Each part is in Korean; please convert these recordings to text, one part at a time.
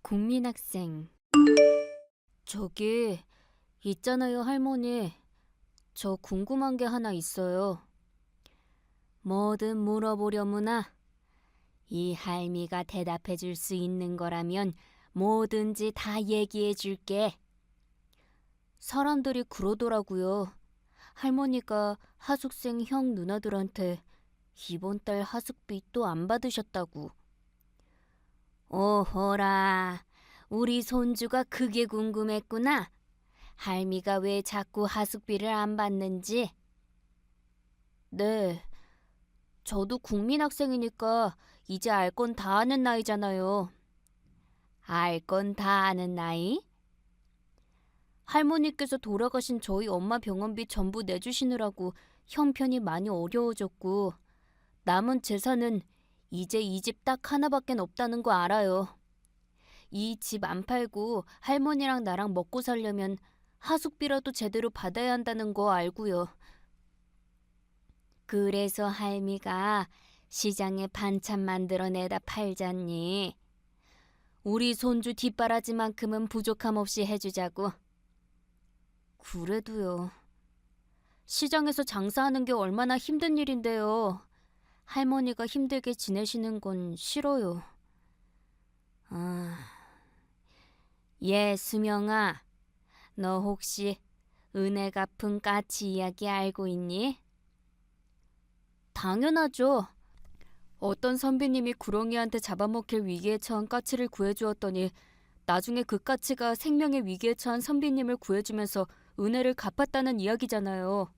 국민학생. 저기, 있잖아요, 할머니. 저 궁금한 게 하나 있어요. 뭐든 물어보려무나 이 할미가 대답해 줄 수 있는 거라면 뭐든지 다 얘기해 줄게. 사람들이 그러더라고요. 할머니가 하숙생 형 누나들한테 이번 달 하숙비 또 안 받으셨다고. 오호라, 우리 손주가 그게 궁금했구나. 할미가 왜 자꾸 하숙비를 안 받는지. 네, 저도 국민학생이니까 이제 알 건 다 아는 나이잖아요. 알 건 다 아는 나이? 할머니께서 돌아가신 저희 엄마 병원비 전부 내주시느라고 형편이 많이 어려워졌고 남은 재산은 이제 이 집 딱 하나밖에 없다는 거 알아요. 이 집 안 팔고 할머니랑 나랑 먹고 살려면 하숙비라도 제대로 받아야 한다는 거 알고요. 그래서 할미가 시장에 반찬 만들어내다 팔잖니. 우리 손주 뒷바라지만큼은 부족함 없이 해주자고. 그래도요. 시장에서 장사하는 게 얼마나 힘든 일인데요. 할머니가 힘들게 지내시는 건 싫어요. 수명아, 너 혹시 은혜 갚은 까치 이야기 알고 있니? 당연하죠. 어떤 선비님이 구렁이한테 잡아먹힐 위기에 처한 까치를 구해주었더니 나중에 그 까치가 생명의 위기에 처한 선비님을 구해주면서 은혜를 갚았다는 이야기잖아요.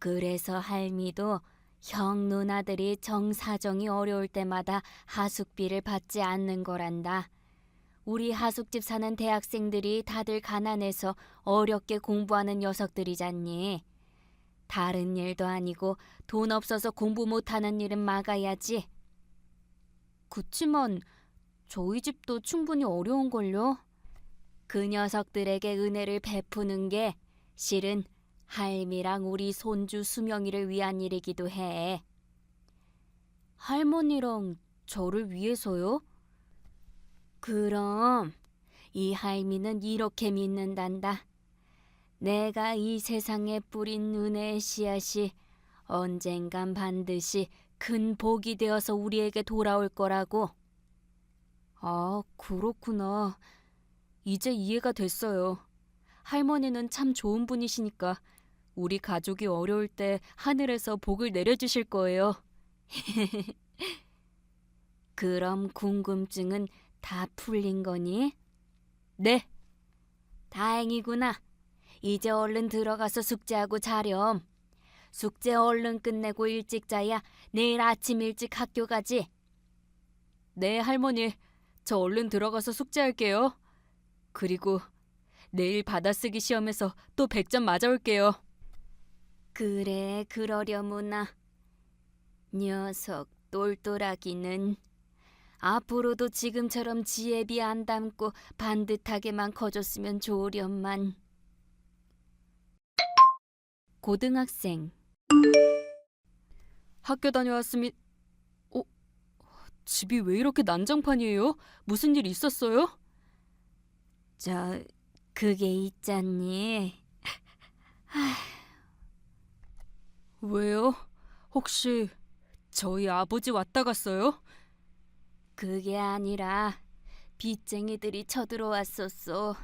그래서 할미도 형 누나들이 정사정이 어려울 때마다 하숙비를 받지 않는 거란다. 우리 하숙집 사는 대학생들이 다들 가난해서 어렵게 공부하는 녀석들이잖니. 다른 일도 아니고 돈 없어서 공부 못하는 일은 막아야지. 그치만 저희 집도 충분히 어려운걸요. 그 녀석들에게 은혜를 베푸는 게 실은 할미랑 우리 손주 수명이를 위한 일이기도 해. 할머니랑 저를 위해서요? 그럼 이 할미는 이렇게 믿는단다. 내가 이 세상에 뿌린 은혜의 씨앗이 언젠간 반드시 큰 복이 되어서 우리에게 돌아올 거라고. 아, 그렇구나. 이제 이해가 됐어요. 할머니는 참 좋은 분이시니까 우리 가족이 어려울 때 하늘에서 복을 내려주실 거예요. 그럼 궁금증은 다 풀린 거니? 네. 다행이구나. 이제 얼른 들어가서 숙제하고 자렴. 숙제 얼른 끝내고 일찍 자야 내일 아침 일찍 학교 가지. 네, 할머니. 저 얼른 들어가서 숙제할게요. 그리고 내일 받아쓰기 시험에서 또 100점 맞아올게요. 그래, 그러려무나. 녀석 똘똘하기는. 앞으로도 지금처럼 지혜비 안 담고 반듯하게만 커줬으면 좋으련만. 고등학생. 학교 다녀왔습니다. 집이 왜 이렇게 난장판이에요? 무슨 일 있었어요? 그게 있잖니. 왜요? 혹시 저희 아버지 왔다 갔어요? 그게 아니라 빚쟁이들이 쳐들어왔었어.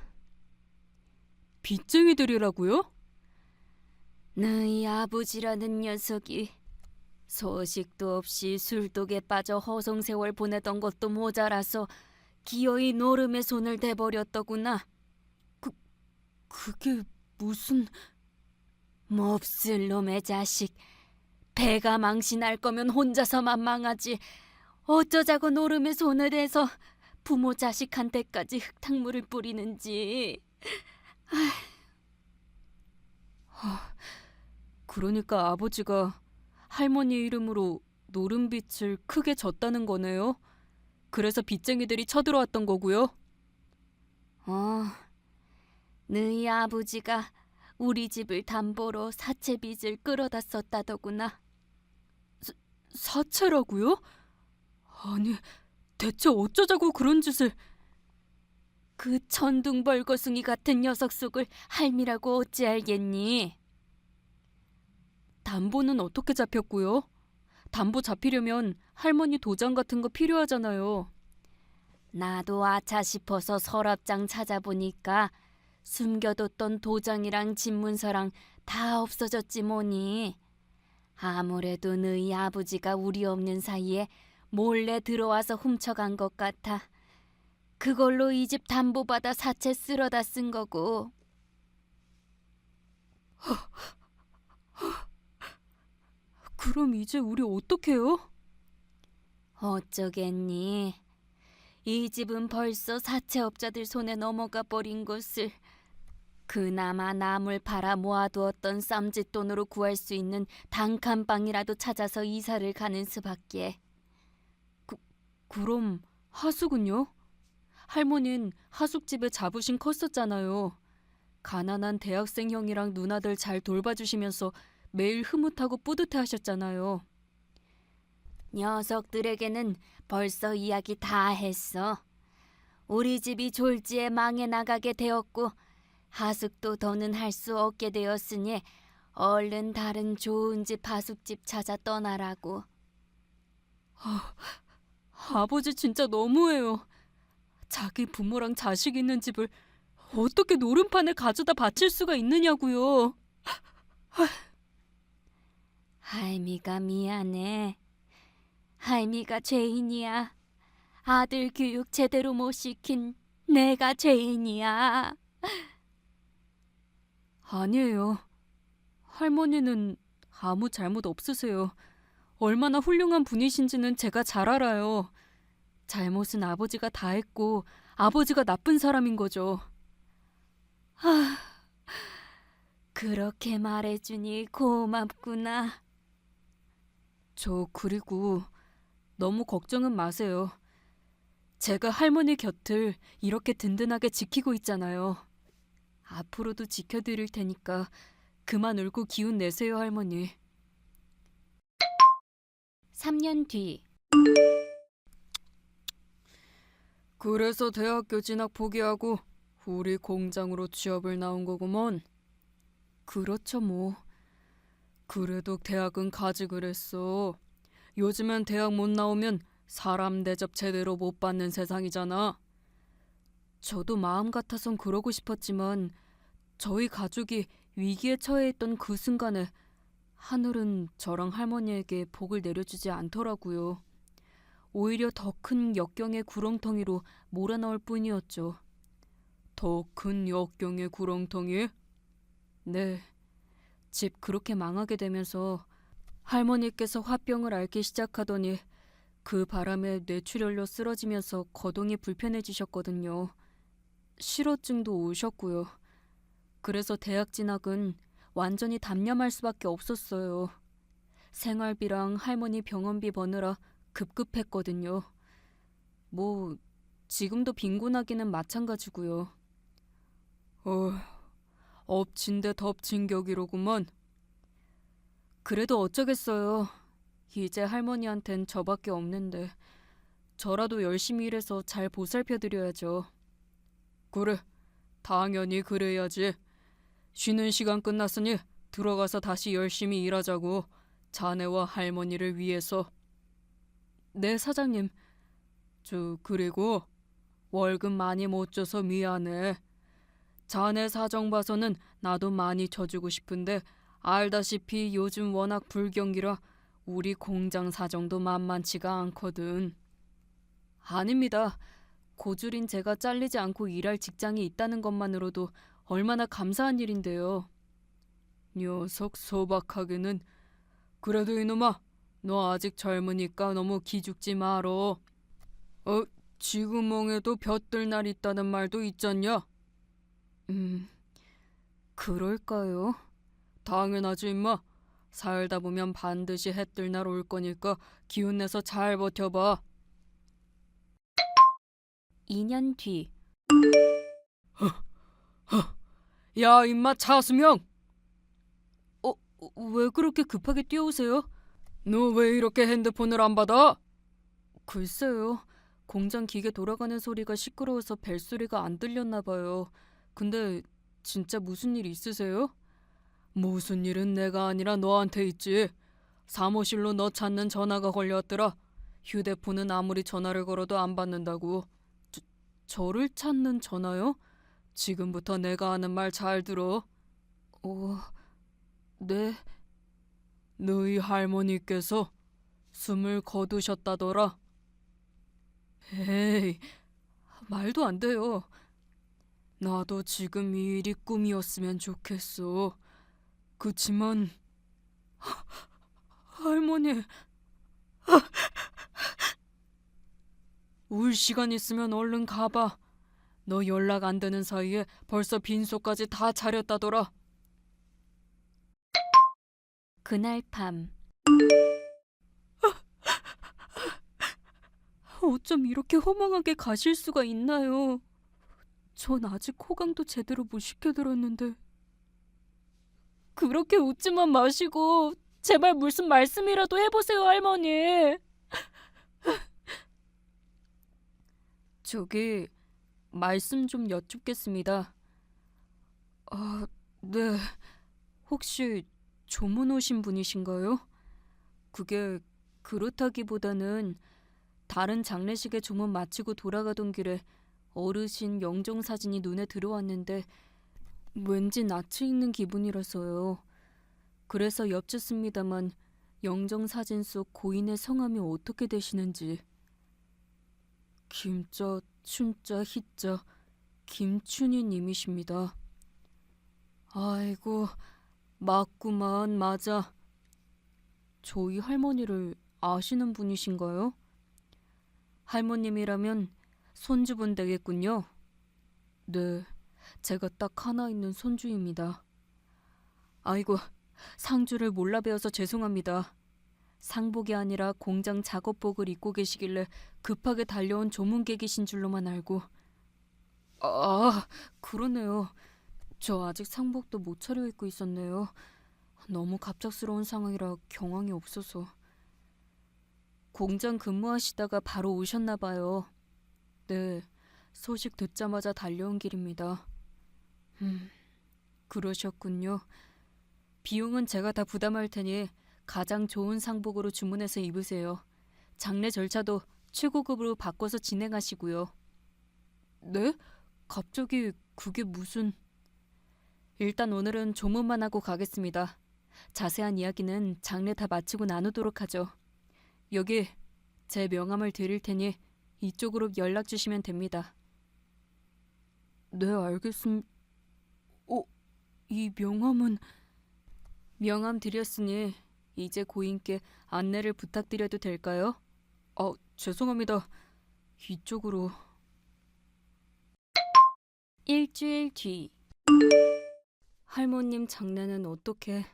빚쟁이들이라고요? 너희 아버지라는 녀석이 소식도 없이 술독에 빠져 허송세월 보내던 것도 모자라서 기어이 노름의 손을 대버렸더구나. 그게 무슨... 몹쓸 놈의 자식. 배가 망신할 거면 혼자서만 망하지. 어쩌자고 노름의 손을 대서 부모 자식한테까지 흙탕물을 뿌리는지. 그러니까 아버지가 할머니 이름으로 노름빚을 크게 졌다는 거네요. 그래서 빚쟁이들이 쳐들어왔던 거고요. 너희 아버지가 우리 집을 담보로 사채 빚을 끌어다 썼다더구나. 사채라고요? 아니, 대체 어쩌자고 그런 짓을. 그 천둥벌거숭이 같은 녀석 속을 할미라고 어찌 알겠니? 담보는 어떻게 잡혔고요? 담보 잡히려면 할머니 도장 같은 거 필요하잖아요. 나도 아차 싶어서 서랍장 찾아보니까 숨겨뒀던 도장이랑 집문서랑 다 없어졌지 뭐니. 아무래도 너희 아버지가 우리 없는 사이에 몰래 들어와서 훔쳐간 것 같아. 그걸로 이 집 담보받아 사채 쓸어다 쓴 거고. 그럼 이제 우리 어떡해요? 어쩌겠니? 이 집은 벌써 사채업자들 손에 넘어가 버린 것을 그나마 남을 팔아 모아두었던 쌈짓돈으로 구할 수 있는 단칸방이라도 찾아서 이사를 가는 수밖에. 그럼 하숙은요? 할머니는 하숙집에 자부심 컸었잖아요. 가난한 대학생 형이랑 누나들 잘 돌봐주시면서 매일 흐뭇하고 뿌듯해 하셨잖아요. 녀석들에게는 벌써 이야기 다 했어. 우리 집이 졸지에 망해 나가게 되었고 하숙도 더는 할 수 없게 되었으니 얼른 다른 좋은 집 하숙집 찾아 떠나라고. 아버지 진짜 너무해요. 자기 부모랑 자식 있는 집을 어떻게 노름판에 가져다 바칠 수가 있느냐고요. 할미가 미안해. 할미가 죄인이야. 아들 교육 제대로 못 시킨 내가 죄인이야. 아니에요. 할머니는 아무 잘못 없으세요. 얼마나 훌륭한 분이신지는 제가 잘 알아요. 잘못은 아버지가 다 했고 아버지가 나쁜 사람인 거죠. 그렇게 말해주니 고맙구나. 그리고 너무 걱정은 마세요. 제가 할머니 곁을 이렇게 든든하게 지키고 있잖아요. 앞으로도 지켜드릴 테니까 그만 울고 기운 내세요, 할머니. 3년 뒤. 그래서 대학교 진학 포기하고 우리 공장으로 취업을 나온 거구먼. 그렇죠 뭐. 그래도 대학은 가지 그랬어. 요즘엔 대학 못 나오면 사람 대접 제대로 못 받는 세상이잖아. 저도 마음 같아선 그러고 싶었지만 저희 가족이 위기에 처해 있던 그 순간에 하늘은 저랑 할머니에게 복을 내려주지 않더라고요. 오히려 더 큰 역경의 구렁텅이로 몰아넣을 뿐이었죠. 더 큰 역경의 구렁텅이? 네. 집 그렇게 망하게 되면서 할머니께서 화병을 앓기 시작하더니 그 바람에 뇌출혈로 쓰러지면서 거동이 불편해지셨거든요. 실어증도 오셨고요. 그래서 대학 진학은 완전히 담념할 수밖에 없었어요. 생활비랑 할머니 병원비 버느라 급급했거든요. 뭐 지금도 빈곤하기는 마찬가지고요. 엎친 데 덮친 격이로구먼. 그래도 어쩌겠어요. 이제 할머니한텐 저밖에 없는데 저라도 열심히 일해서 잘 보살펴드려야죠. 그래, 당연히 그래야지. 쉬는 시간 끝났으니 들어가서 다시 열심히 일하자고. 자네와 할머니를 위해서. 네, 사장님. 그리고 월급 많이 못 줘서 미안해. 자네 사정 봐서는 나도 많이 져주고 싶은데 알다시피 요즘 워낙 불경기라 우리 공장 사정도 만만치가 않거든. 아닙니다. 고졸인 제가 잘리지 않고 일할 직장이 있다는 것만으로도 얼마나 감사한 일인데요. 녀석 소박하게는. 그래도 이놈아, 너 아직 젊으니까 너무 기죽지 말어. 지구멍에도 볕들 날 있다는 말도 있잖냐? 그럴까요? 당연하지 임마. 살다 보면 반드시 해뜰 날 올 거니까 기운내서 잘 버텨봐. 2년 뒤. 야 임마 차수명! 왜 그렇게 급하게 뛰어오세요? 너 왜 이렇게 핸드폰을 안 받아? 글쎄요. 공장 기계 돌아가는 소리가 시끄러워서 벨소리가 안 들렸나 봐요. 근데 진짜 무슨 일 있으세요? 무슨 일은 내가 아니라 너한테 있지. 사무실로 너 찾는 전화가 걸려왔더라. 휴대폰은 아무리 전화를 걸어도 안 받는다고. 저를 찾는 전화요? 지금부터 내가 하는 말 잘 들어. 네. 너희 할머니께서 숨을 거두셨다더라. 에이, 말도 안 돼요. 나도 지금 이 일이 꿈이었으면 좋겠어. 그치만 할머니, 울 시간 있으면 얼른 가봐. 너 연락 안 되는 사이에 벌써 빈소까지 다 차렸다더라. 그날 밤 어쩜 이렇게 허망하게 가실 수가 있나요? 전 아직 호강도 제대로 못 시켜드렸는데. 그렇게 웃지만 마시고 제발 무슨 말씀이라도 해보세요, 할머니. 저기 말씀 좀 여쭙겠습니다. 네. 혹시 조문 오신 분이신가요? 그게 그렇다기보다는 다른 장례식에 조문 마치고 돌아가던 길에 어르신 영정 사진이 눈에 들어왔는데 왠지 낯이 익는 기분이라서요. 그래서 여쭙습니다만 영정 사진 속 고인의 성함이 어떻게 되시는지. 김자, 춘자, 희자, 김춘희 님이십니다. 아이고, 맞구만, 맞아. 저희 할머니를 아시는 분이신가요? 할머님이라면 손주분 되겠군요. 네, 제가 딱 하나 있는 손주입니다. 아이고, 상주를 몰라 배워서 죄송합니다. 상복이 아니라 공장 작업복을 입고 계시길래 급하게 달려온 조문객이신 줄로만 알고. 아, 그러네요. 저 아직 상복도 못 차려입고 있었네요. 너무 갑작스러운 상황이라 경황이 없어서. 공장 근무하시다가 바로 오셨나 봐요. 네, 소식 듣자마자 달려온 길입니다. 그러셨군요. 비용은 제가 다 부담할 테니 가장 좋은 상복으로 주문해서 입으세요. 장례 절차도 최고급으로 바꿔서 진행하시고요. 네? 갑자기 그게 무슨... 일단 오늘은 조문만 하고 가겠습니다. 자세한 이야기는 장례 다 마치고 나누도록 하죠. 여기 제 명함을 드릴 테니 이쪽으로 연락 주시면 됩니다. 네, 알겠습니다. 이 명함은... 명함 드렸으니 이제 고인께 안내를 부탁드려도 될까요? 죄송합니다. 이쪽으로... 일주일 뒤 할머님 장례는 어떻게...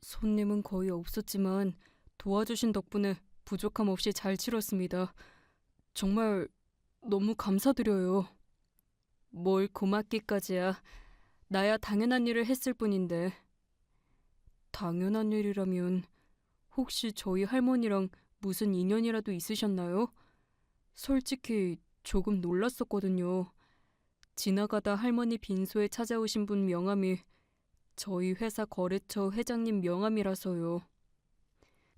손님은 거의 없었지만 도와주신 덕분에 부족함 없이 잘 치렀습니다. 정말 너무 감사드려요. 뭘 고맙기까지야. 나야 당연한 일을 했을 뿐인데. 당연한 일이라면 혹시 저희 할머니랑 무슨 인연이라도 있으셨나요? 솔직히 조금 놀랐었거든요. 지나가다 할머니 빈소에 찾아오신 분 명함이 저희 회사 거래처 회장님 명함이라서요.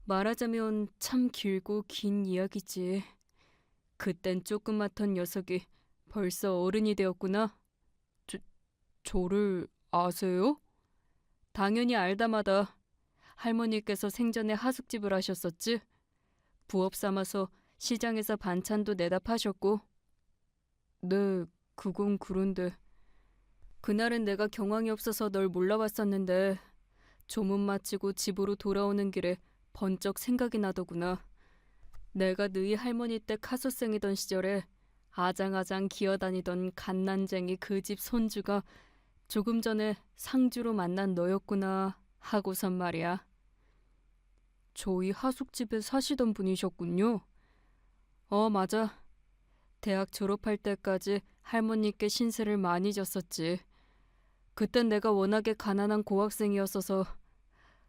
말하자면 참 길고 긴 이야기지. 그땐 조그맣던 녀석이 벌써 어른이 되었구나. 저를 아세요? 당연히 알다마다. 할머니께서 생전에 하숙집을 하셨었지? 부업 삼아서 시장에서 반찬도 내다 파셨고. 네, 그건 그런데. 그날은 내가 경황이 없어서 널 몰라봤었는데 조문 마치고 집으로 돌아오는 길에 번쩍 생각이 나더구나. 내가 너희 할머니 때 카소생이던 시절에 아장아장 기어다니던 갓난쟁이 그 집 손주가 조금 전에 상주로 만난 너였구나 하고선 말이야. 저희 하숙집에 사시던 분이셨군요. 맞아. 대학 졸업할 때까지 할머니께 신세를 많이 졌었지. 그땐 내가 워낙에 가난한 고학생이었어서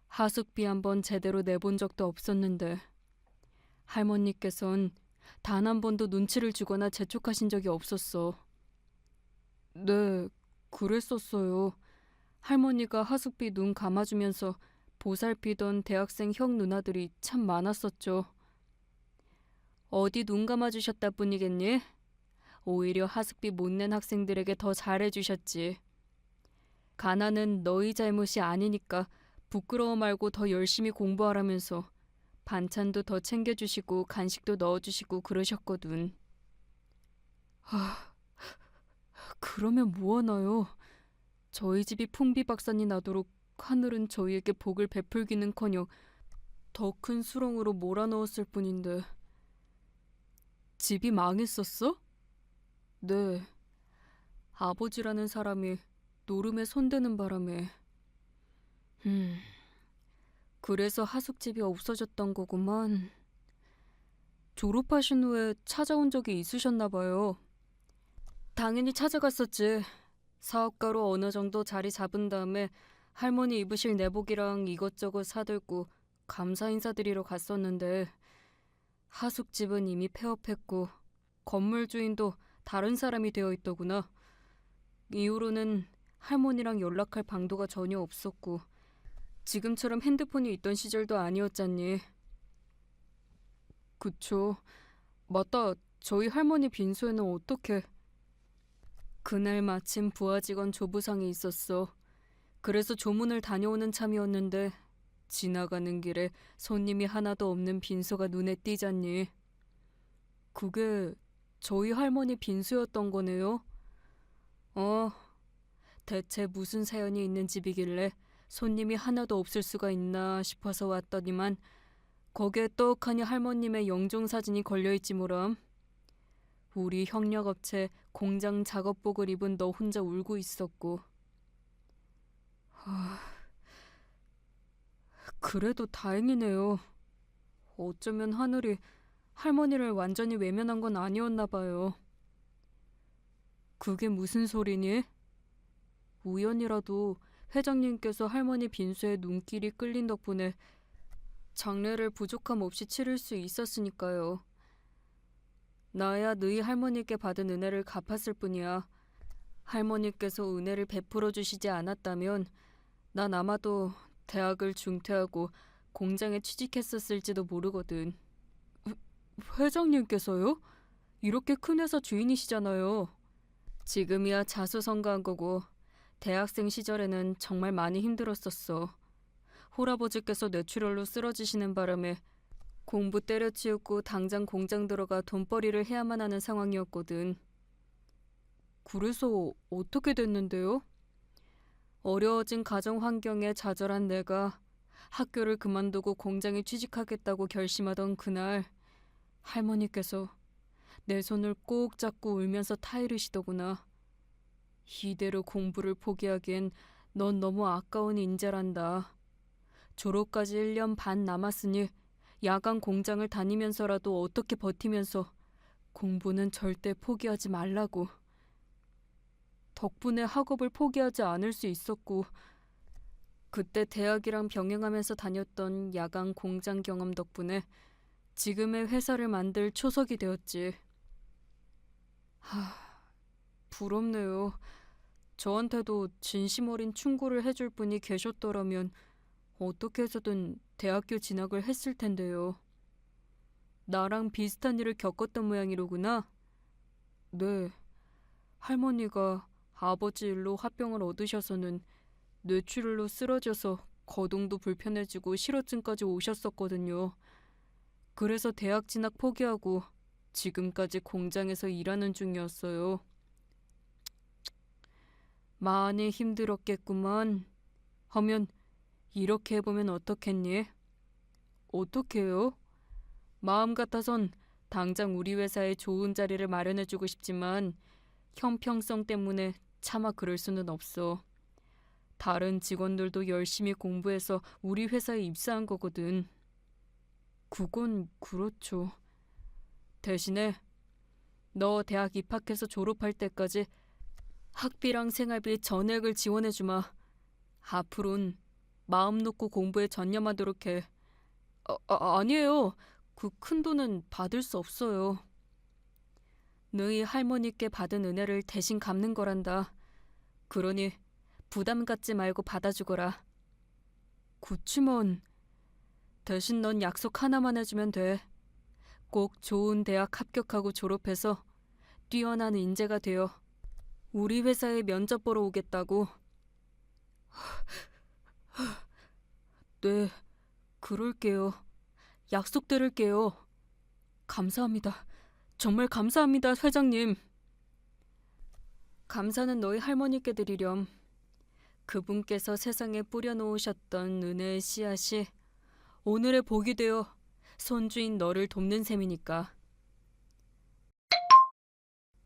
하숙비 한번 제대로 내본 적도 없었는데 할머니께선 단 한 번도 눈치를 주거나 재촉하신 적이 없었어. 네, 그랬었어요. 할머니가 하숙비 눈 감아주면서 보살피던 대학생 형 누나들이 참 많았었죠. 어디 눈 감아주셨다 뿐이겠니? 오히려 하숙비 못 낸 학생들에게 더 잘해주셨지. 가난은 너희 잘못이 아니니까 부끄러워 말고 더 열심히 공부하라면서 반찬도 더 챙겨주시고 간식도 넣어주시고 그러셨거든. 그러면 뭐하나요? 저희 집이 풍비박산이 나도록 하늘은 저희에게 복을 베풀기는커녕 더 큰 수렁으로 몰아넣었을 뿐인데. 집이 망했었어? 네. 아버지라는 사람이 노름에 손대는 바람에. 그래서 하숙집이 없어졌던 거구만. 졸업하신 후에 찾아온 적이 있으셨나 봐요. 당연히 찾아갔었지. 사업가로 어느 정도 자리 잡은 다음에 할머니 입으실 내복이랑 이것저것 사들고 감사 인사드리러 갔었는데 하숙집은 이미 폐업했고 건물 주인도 다른 사람이 되어 있더구나. 이후로는 할머니랑 연락할 방도가 전혀 없었고 지금처럼 핸드폰이 있던 시절도 아니었잖니. 그쵸. 맞다. 저희 할머니 빈소에는 어떻게... 그날 마침 부하 직원 조부상이 있었어. 그래서 조문을 다녀오는 참이었는데 지나가는 길에 손님이 하나도 없는 빈소가 눈에 띄잖니. 그게 저희 할머니 빈소였던 거네요. 대체 무슨 사연이 있는 집이길래 손님이 하나도 없을 수가 있나 싶어서 왔더니만 거기에 떡하니 할머님의 영종사진이 걸려있지 뭐람. 우리 협력업체 공장 작업복을 입은 너 혼자 울고 있었고. 그래도 다행이네요. 어쩌면 하늘이 할머니를 완전히 외면한 건 아니었나 봐요. 그게 무슨 소리니? 우연이라도 회장님께서 할머니 빈소에 눈길이 끌린 덕분에 장례를 부족함 없이 치를 수 있었으니까요. 나야 너희 할머니께 받은 은혜를 갚았을 뿐이야. 할머니께서 은혜를 베풀어 주시지 않았다면 난 아마도 대학을 중퇴하고 공장에 취직했었을지도 모르거든. 회장님께서요? 이렇게 큰 회사 주인이시잖아요. 지금이야 자수성가한 거고 대학생 시절에는 정말 많이 힘들었었어. 홀아버지께서 뇌출혈로 쓰러지시는 바람에 공부 때려치우고 당장 공장 들어가 돈벌이를 해야만 하는 상황이었거든. 그래서 어떻게 됐는데요? 어려워진 가정 환경에 좌절한 내가 학교를 그만두고 공장에 취직하겠다고 결심하던 그날 할머니께서 내 손을 꼭 잡고 울면서 타이르시더구나. 이대로 공부를 포기하기엔 넌 너무 아까운 인재란다. 졸업까지 1년 반 남았으니 야간 공장을 다니면서라도 어떻게 버티면서 공부는 절대 포기하지 말라고. 덕분에 학업을 포기하지 않을 수 있었고 그때 대학이랑 병행하면서 다녔던 야간 공장 경험 덕분에 지금의 회사를 만들 초석이 되었지. 부럽네요. 저한테도 진심 어린 충고를 해줄 분이 계셨더라면 어떻게 해서든 대학교 진학을 했을 텐데요. 나랑 비슷한 일을 겪었던 모양이로구나. 네. 할머니가 아버지 일로 화병을 얻으셔서는 뇌출혈로 쓰러져서 거동도 불편해지고 실어증까지 오셨었거든요. 그래서 대학 진학 포기하고 지금까지 공장에서 일하는 중이었어요. 많이 힘들었겠구만. 하면 이렇게 해보면 어떻겠니? 어떻게요? 마음 같아선 당장 우리 회사에 좋은 자리를 마련해주고 싶지만 형평성 때문에 차마 그럴 수는 없어. 다른 직원들도 열심히 공부해서 우리 회사에 입사한 거거든. 그건 그렇죠. 대신에 너 대학 입학해서 졸업할 때까지 학비랑 생활비 전액을 지원해주마. 앞으론 마음 놓고 공부에 전념하도록 해. 아니에요. 그 큰 돈은 받을 수 없어요. 너희 할머니께 받은 은혜를 대신 갚는 거란다. 그러니 부담 갖지 말고 받아주거라. 그치만 대신 넌 약속 하나만 해주면 돼. 꼭 좋은 대학 합격하고 졸업해서 뛰어난 인재가 되어 우리 회사에 면접 보러 오겠다고. 네, 그럴게요. 약속 드릴게요. 감사합니다. 정말 감사합니다, 회장님. 감사는 너희 할머니께 드리렴. 그분께서 세상에 뿌려놓으셨던 은혜의 씨앗이 오늘의 복이 되어 손주인 너를 돕는 셈이니까.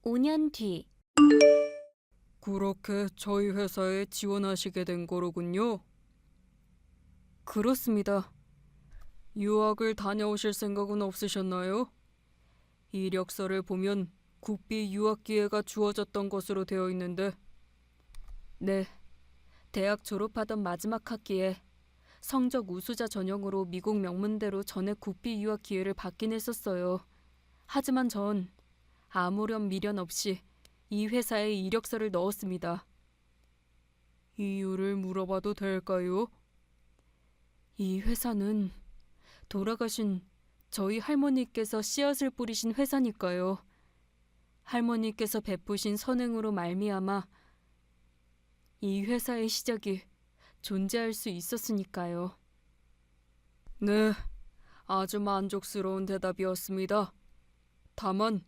5년 뒤. 그렇게 저희 회사에 지원하시게 된 거로군요. 그렇습니다. 유학을 다녀오실 생각은 없으셨나요? 이력서를 보면 국비 유학 기회가 주어졌던 것으로 되어 있는데. 네, 대학 졸업하던 마지막 학기에 성적 우수자 전형으로 미국 명문대로 전액 국비 유학 기회를 받긴 했었어요. 하지만 전 아무런 미련 없이 이 회사에 이력서를 넣었습니다. 이유를 물어봐도 될까요? 이 회사는 돌아가신 저희 할머니께서 씨앗을 뿌리신 회사니까요. 할머니께서 베푸신 선행으로 말미암아 이 회사의 시작이 존재할 수 있었으니까요. 네, 아주 만족스러운 대답이었습니다. 다만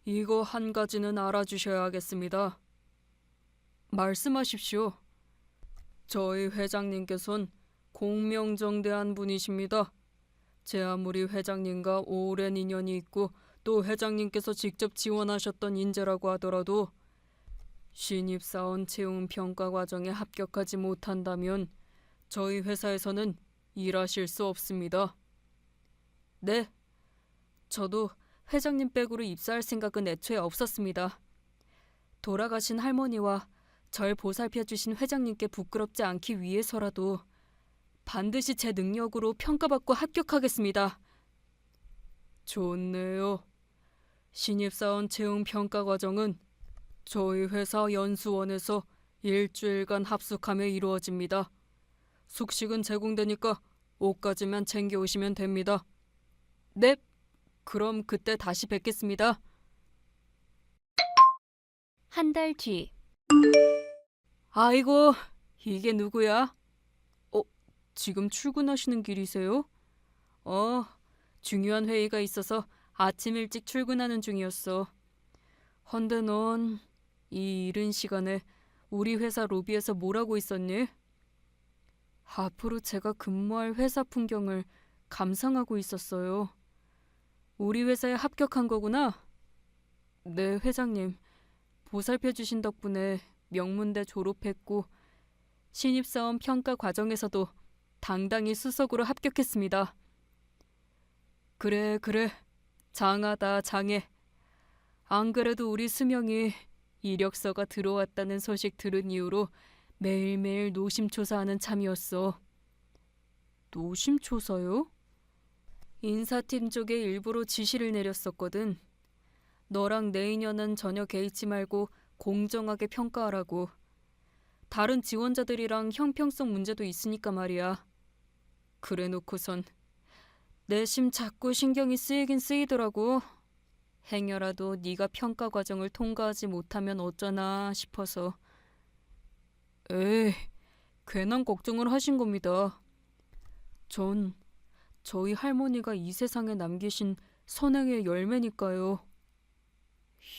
이거 한 가지는 알아주셔야겠습니다. 말씀하십시오. 저희 회장님께선 공명정대한 분이십니다. 제 아무리 회장님과 오랜 인연이 있고 또 회장님께서 직접 지원하셨던 인재라고 하더라도 신입사원 채용 평가 과정에 합격하지 못한다면 저희 회사에서는 일하실 수 없습니다. 네, 저도 회장님 백으로 입사할 생각은 애초에 없었습니다. 돌아가신 할머니와 절 보살펴주신 회장님께 부끄럽지 않기 위해서라도 반드시 제 능력으로 평가받고 합격하겠습니다. 좋네요. 신입사원 채용 평가 과정은 저희 회사 연수원에서 일주일간 합숙하며 이루어집니다. 숙식은 제공되니까 옷까지만 챙겨오시면 됩니다. 네, 그럼 그때 다시 뵙겠습니다. 한 달 뒤. 아이고, 이게 누구야? 지금 출근하시는 길이세요? 중요한 회의가 있어서 아침 일찍 출근하는 중이었어. 헌데 넌 이 이른 시간에 우리 회사 로비에서 뭘 하고 있었니? 앞으로 제가 근무할 회사 풍경을 감상하고 있었어요. 우리 회사에 합격한 거구나? 네, 회장님. 보살펴 주신 덕분에 명문대 졸업했고 신입사원 평가 과정에서도 당당히 수석으로 합격했습니다. 그래, 장하다, 장해. 안 그래도 우리 수명이 이력서가 들어왔다는 소식 들은 이후로 매일매일 노심초사하는 참이었어. 노심초사요? 인사팀 쪽에 일부러 지시를 내렸었거든. 너랑 내 인연은 전혀 개의치 말고 공정하게 평가하라고. 다른 지원자들이랑 형평성 문제도 있으니까 말이야. 그래놓고선 내심 자꾸 신경이 쓰이긴 쓰이더라고. 행여라도 네가 평가 과정을 통과하지 못하면 어쩌나 싶어서. 에이, 괜한 걱정을 하신 겁니다. 전 저희 할머니가 이 세상에 남기신 선행의 열매니까요.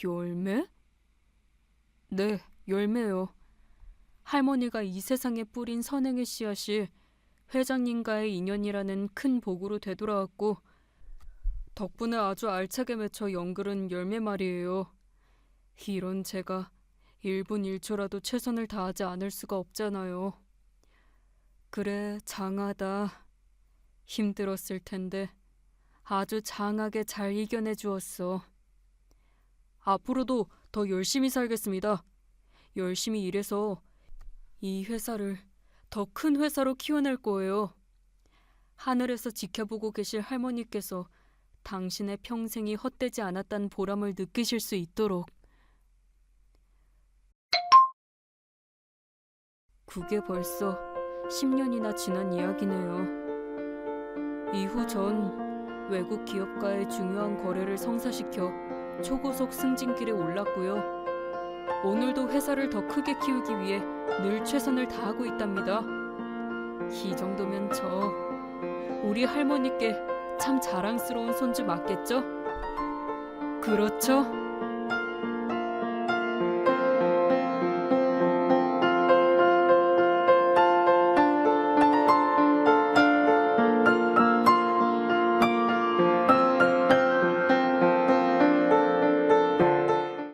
열매? 네, 열매요. 할머니가 이 세상에 뿌린 선행의 씨앗이 회장님과의 인연이라는 큰 복으로 되돌아왔고 덕분에 아주 알차게 맺혀 연글은 열매 말이에요. 이런 제가 1분 1초라도 최선을 다하지 않을 수가 없잖아요. 그래, 장하다. 힘들었을 텐데 아주 장하게 잘 이겨내 주었어. 앞으로도 더 열심히 살겠습니다. 열심히 일해서 이 회사를 더 큰 회사로 키워낼 거예요. 하늘에서 지켜보고 계실 할머니께서 당신의 평생이 헛되지 않았다는 보람을 느끼실 수 있도록. 그게 벌써 10년이나 지난 이야기네요. 이후 전 외국 기업과의 중요한 거래를 성사시켜 초고속 승진길에 올랐고요. 오늘도 회사를 더 크게 키우기 위해 늘 최선을 다하고 있답니다. 이 정도면 우리 할머니께 참 자랑스러운 손주 맞겠죠? 그렇죠?